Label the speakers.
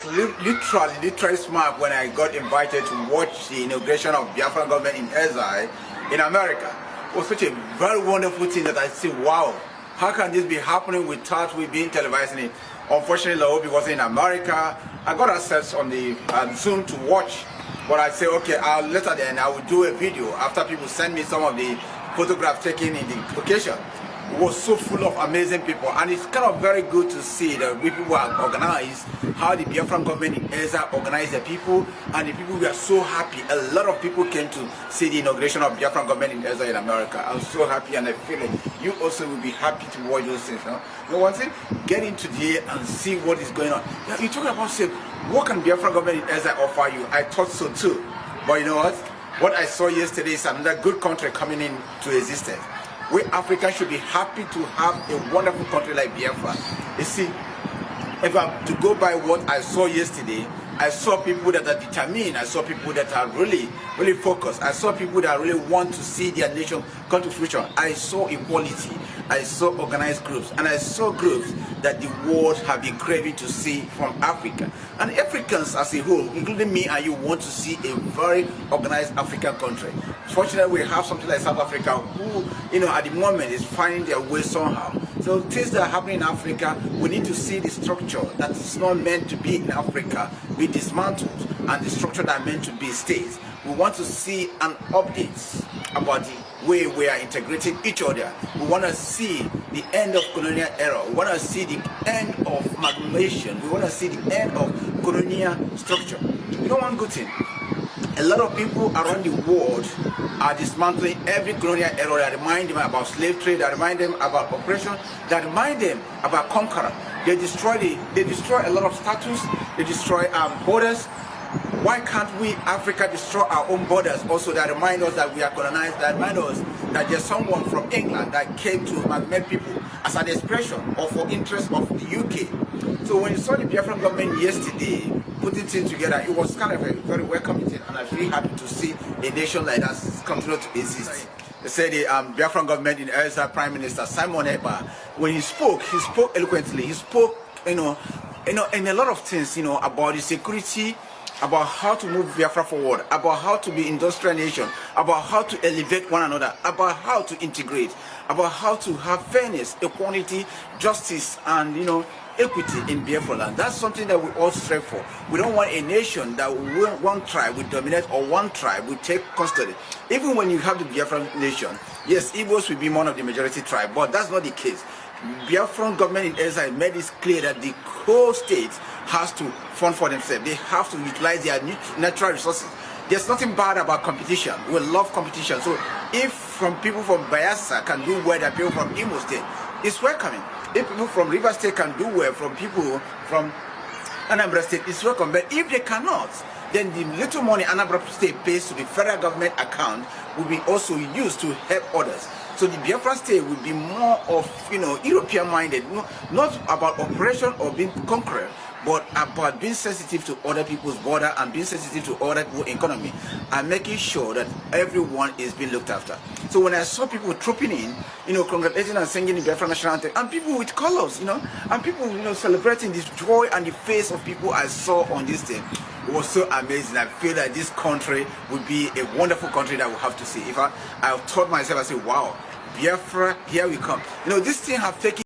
Speaker 1: Literally smart when I got invited to watch the inauguration of Biafra government in exile in America. It was such a very wonderful thing that I see, wow, how can this be happening without we being televising it? Unfortunately, I hope it wasn't in America. I got access on the Zoom to watch, but I say, okay, later then I will do a video after people send me some of the photographs taken in the occasion. It was so full of amazing people, and it's kind of very good to see that we people are organized, how the Biafran government in exile organized the people, and the people were so happy. A lot of people came to see the inauguration of Biafran government in exile in America. I was so happy, and I feel like you also will be happy to watch those things. You know one thing? Get into there and see what is going on. Yeah, you talk about, say, what can Biafran government in exile offer you? I thought so too, but you know what? What I saw yesterday is another good country coming into existence. We Africans should be happy to have a wonderful country like Biafra. You see, if I'm to go by what I saw yesterday, I saw people that are determined. I saw people that are really focused. I saw people that really want to see their nation come to fruition. I saw equality. I saw organized groups. And I saw groups that the world have been craving to see from Africa. And Africans as a whole, including me and you, want to see a very organized African country. Fortunately, we have something like South Africa who, at the moment is finding their way somehow. So things that are happening in Africa, we need to see the structure that is not meant to be in Africa be dismantled, and the structure that are meant to be states. We want to see an update about the way we are integrating each other. We want to see the end of colonial era. We want to see the end of amalgamation. We want to see the end of colonial structure. You know one good thing? A lot of people around the world are dismantling every colonial era that remind them about slave trade, that remind them about oppression, that remind them about conqueror. They destroy a lot of statues, they destroy borders. Why can't we, Africa, destroy our own borders also, that remind us that we are colonized, that remind us that there's someone from England that came to amalgamate people as an expression or for interest of the UK. So when you saw the Biafran government yesterday putting things together, it was kind of a very welcoming thing, and I'm really happy to see a nation like that continue to exist. They say the Biafran government in exile Prime Minister Simon Ekpa, when he spoke eloquently. He spoke, in a lot of things, about the security, about how to move Biafra forward, about how to be industrial nation, about how to elevate one another, about how to integrate, about how to have fairness, equality, justice, and equity in Biafra land. That's something that we all strive for. We don't want a nation that one tribe will dominate or one tribe will take custody. Even when you have the Biafran nation, yes, Igbos will be one of the majority tribe, but that's not the case. Biafran government in exile made it clear that the whole state has to fund for themselves. They have to utilize their natural resources. There's nothing bad about competition. We love competition. So if people from Biafra can do well than people from Imo State, it's welcoming. If people from River State can do well from people from Anambra State, it's welcome. But if they cannot, then the little money Anambra State pays to the federal government account will be also used to help others. So the Biafra state will be more of, European minded, not about operation or being conqueror, but about being sensitive to other people's border and being sensitive to other people's economy and making sure that everyone is being looked after. So when I saw people trooping in, congratulating and singing the Biafra national anthem, and people with colors, and people, celebrating this joy and the face of people I saw on this day, it was so amazing. I feel that this country would be a wonderful country that we have to see. If I thought myself, I said, wow, Biafra, here we come. This thing have taken